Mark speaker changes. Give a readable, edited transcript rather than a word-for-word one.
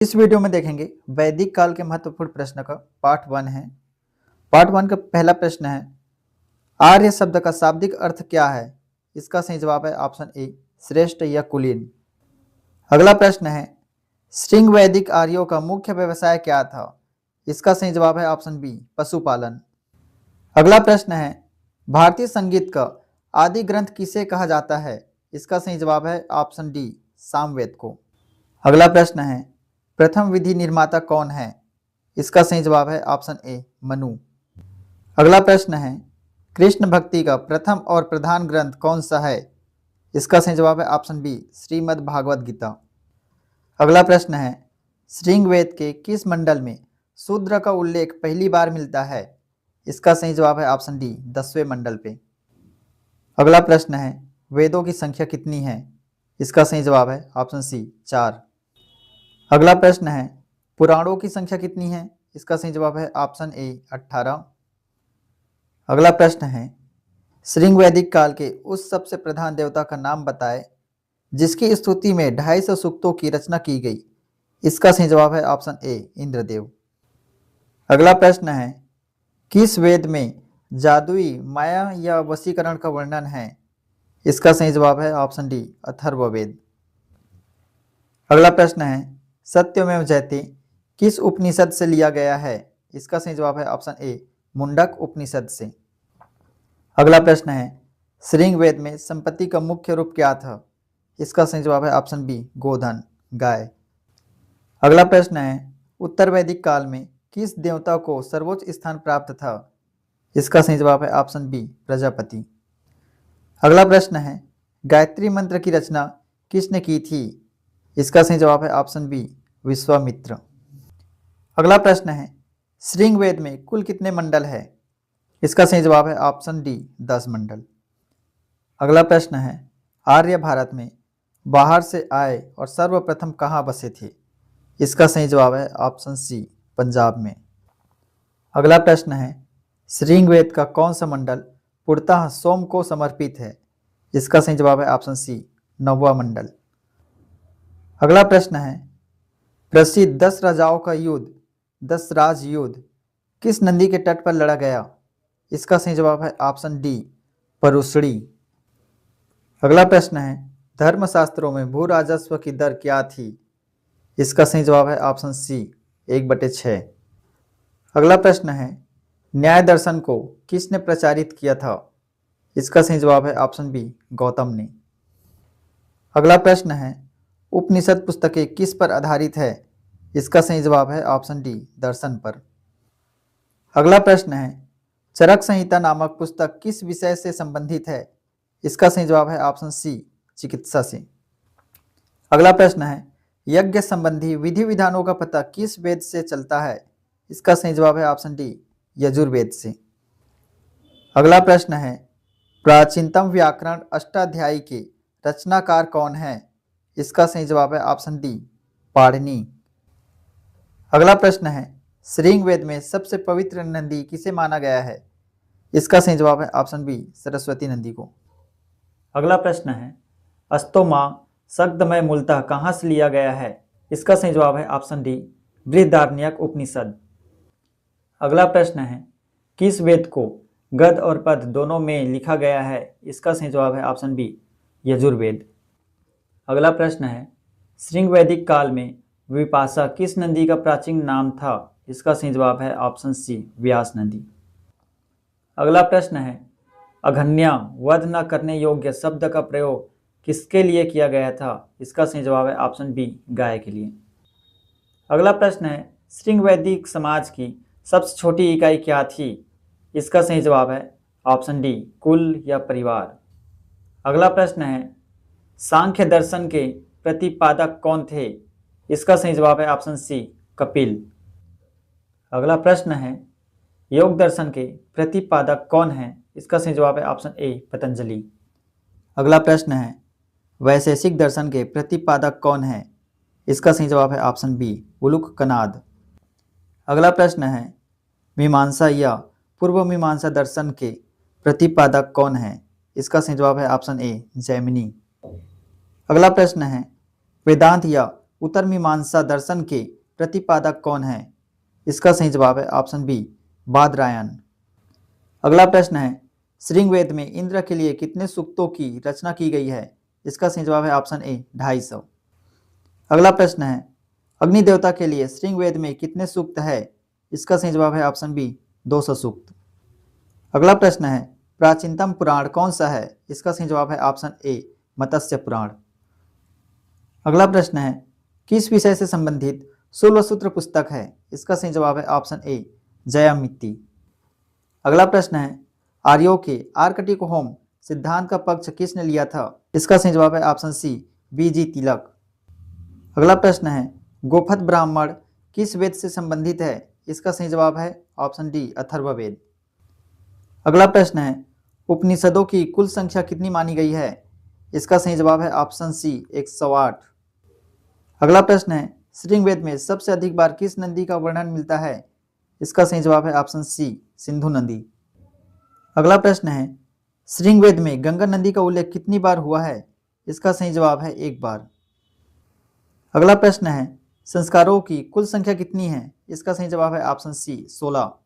Speaker 1: इस वीडियो में देखेंगे वैदिक काल के महत्वपूर्ण प्रश्न का पार्ट 1 है। पार्ट 1 का पहला प्रश्न है, आर्य शब्द का शाब्दिक अर्थ क्या है? इसका सही जवाब है ऑप्शन ए, श्रेष्ठ या कुलीन। अगला प्रश्न है, श्रृंग वैदिक आर्यों का मुख्य व्यवसाय क्या था? इसका सही जवाब है ऑप्शन बी, पशुपालन। अगला प्रश्न है, भारतीय संगीत का आदि ग्रंथ किसे कहा जाता है? इसका सही जवाब है ऑप्शन डी, सामवेद को। अगला प्रश्न है, प्रथम विधि निर्माता कौन है? इसका सही जवाब है ऑप्शन ए, मनु। अगला प्रश्न है, कृष्ण भक्ति का प्रथम और प्रधान ग्रंथ कौन सा है? इसका सही जवाब है ऑप्शन बी, श्रीमद् भागवत गीता। अगला प्रश्न है, श्रृंग वेद के किस मंडल में शूद्र का उल्लेख पहली बार मिलता है? इसका सही जवाब है ऑप्शन डी, 10वें मंडल पे। अगला प्रश्न है, वेदों की संख्या कितनी है? इसका सही जवाब है ऑप्शन सी, 4। अगला प्रश्न है, पुराणों की संख्या कितनी है? इसका सही जवाब है ऑप्शन ए, 18। अगला प्रश्न है, श्रृंग वैदिक काल के उस सबसे प्रधान देवता का नाम बताएं जिसकी स्तुति में 250 सूक्तों की रचना की गई। इसका सही जवाब है ऑप्शन ए, इंद्रदेव। अगला प्रश्न है, किस वेद में जादुई माया या वशीकरण का वर्णन है? इसका सही जवाब है ऑप्शन डी, अथर्ववेद। अगला प्रश्न है, सत्यमेव जयते किस उपनिषद से लिया गया है? इसका सही जवाब है ऑप्शन ए, मुंडक उपनिषद से। अगला प्रश्न है, श्रृंग वेद में संपत्ति का मुख्य रूप क्या था? इसका सही जवाब है ऑप्शन बी, गोधन, गाय। अगला प्रश्न है, उत्तर वैदिक काल में किस देवता को सर्वोच्च स्थान प्राप्त था? इसका सही जवाब है ऑप्शन बी, प्रजापति। अगला प्रश्न है, गायत्री मंत्र की रचना किसने की थी? इसका सही जवाब है ऑप्शन बी, विश्वामित्र। अगला प्रश्न है, श्रृंग वेद में कुल कितने मंडल है? इसका सही जवाब है ऑप्शन डी, 10 मंडल। अगला प्रश्न है, आर्य भारत में बाहर से आए और सर्वप्रथम कहाँ बसे थे? इसका सही जवाब है ऑप्शन सी, पंजाब में। अगला प्रश्न है, श्रृंग वेद का कौन सा मंडल पूर्णतः सोम को समर्पित है? इसका सही जवाब है ऑप्शन सी, 9वां मंडल। अगला प्रश्न है, प्रसिद्ध 10 राजाओं का युद्ध, 10 राज युद्ध किस नदी के तट पर लड़ा गया? इसका सही जवाब है ऑप्शन डी, परुशड़ी। अगला प्रश्न है, धर्मशास्त्रों में भू राजस्व की दर क्या थी? इसका सही जवाब है ऑप्शन सी, 1/6। अगला प्रश्न है, न्याय दर्शन को किसने प्रचारित किया था? इसका सही जवाब है ऑप्शन बी, गौतम ने। अगला प्रश्न है, उपनिषद पुस्तकें किस पर आधारित है? इसका सही जवाब है ऑप्शन डी, दर्शन पर। अगला प्रश्न है, चरक संहिता नामक पुस्तक किस विषय से संबंधित है? इसका सही जवाब है ऑप्शन सी, चिकित्सा से। अगला प्रश्न है, यज्ञ संबंधी विधि विधानों का पता किस वेद से चलता है? इसका सही जवाब है ऑप्शन डी, यजुर्वेद से। अगला प्रश्न है, प्राचीनतम व्याकरण अष्टाध्यायी के रचनाकार कौन है? इसका सही जवाब है ऑप्शन डी, पाणिनि। अगला प्रश्न है, श्रृंग वेद में सबसे पवित्र नदी किसे माना गया है? इसका सही जवाब है ऑप्शन बी, सरस्वती नदी को। अगला प्रश्न है, अस्तोमा शब्दमय मूलतः कहाँ से लिया गया है? इसका सही जवाब है ऑप्शन डी, बृहदारण्यक उपनिषद। अगला प्रश्न है, किस वेद को गद और पद दोनों में लिखा गया है? इसका सही जवाब है ऑप्शन बी, यजुर्वेद। अगला प्रश्न है, श्रृंग वैदिक काल में विपाशा किस नदी का प्राचीन नाम था? इसका सही जवाब है ऑप्शन सी, व्यास नदी। अगला प्रश्न है, अघन्या वध न करने योग्य शब्द का प्रयोग किसके लिए किया गया था? इसका सही जवाब है ऑप्शन बी, गाय के लिए। अगला प्रश्न है, श्रृंग वैदिक समाज की सबसे छोटी इकाई क्या थी? इसका सही जवाब है ऑप्शन डी, कुल या परिवार। अगला प्रश्न है, सांख्य दर्शन के प्रतिपादक कौन थे? इसका सही जवाब है ऑप्शन सी, कपिल। अगला प्रश्न है, योग दर्शन के प्रतिपादक कौन है? इसका सही जवाब है ऑप्शन ए, पतंजलि। अगला प्रश्न है, वैशेषिक दर्शन के प्रतिपादक कौन है? इसका सही जवाब है ऑप्शन बी, उलूक कनाद। अगला प्रश्न है, मीमांसा या पूर्व मीमांसा दर्शन के प्रतिपादक कौन है? इसका सही जवाब है ऑप्शन ए, जैमिनी। अगला प्रश्न है, वेदांत या उत्तर मीमांसा दर्शन के प्रतिपादक कौन है? इसका सही जवाब है ऑप्शन बी, बादरायण। अगला प्रश्न है, श्रृंगवेद में इंद्र के लिए कितने सूक्तों की रचना की गई है? इसका सही जवाब है ऑप्शन ए, 250। अगला प्रश्न है, अग्नि देवता के लिए श्रृंगवेद में कितने सूक्त है? इसका सही जवाब है ऑप्शन बी, 200 सूक्त। अगला प्रश्न है, प्राचीनतम पुराण कौन सा है? इसका सही जवाब है ऑप्शन ए, मत्स्य पुराण। अगला प्रश्न है, किस विषय से संबंधित शूलसूत्र पुस्तक है? इसका सही जवाब है ऑप्शन ए, जयामिति। अगला प्रश्न है, आर्यों के आर्कटिक होम सिद्धांत का पक्ष किसने लिया था? इसका सही जवाब है ऑप्शन सी, बीजी तिलक। अगला प्रश्न है, गोपथ ब्राह्मण किस वेद से संबंधित है? इसका सही जवाब है ऑप्शन डी, अथर्ववेद। अगला प्रश्न है, उपनिषदों की कुल संख्या कितनी मानी गई है? इसका सही जवाब है ऑप्शन सी, 108। अगला प्रश्न है, श्रृंगवेद में सबसे अधिक बार किस नदी का वर्णन मिलता है? इसका सही जवाब है ऑप्शन सी, सिंधु नदी। अगला प्रश्न है, श्रृंगवेद में गंगा नदी का उल्लेख कितनी बार हुआ है? इसका सही जवाब है 1 बार। अगला प्रश्न है, संस्कारों की कुल संख्या कितनी है? इसका सही जवाब है ऑप्शन सी, 16।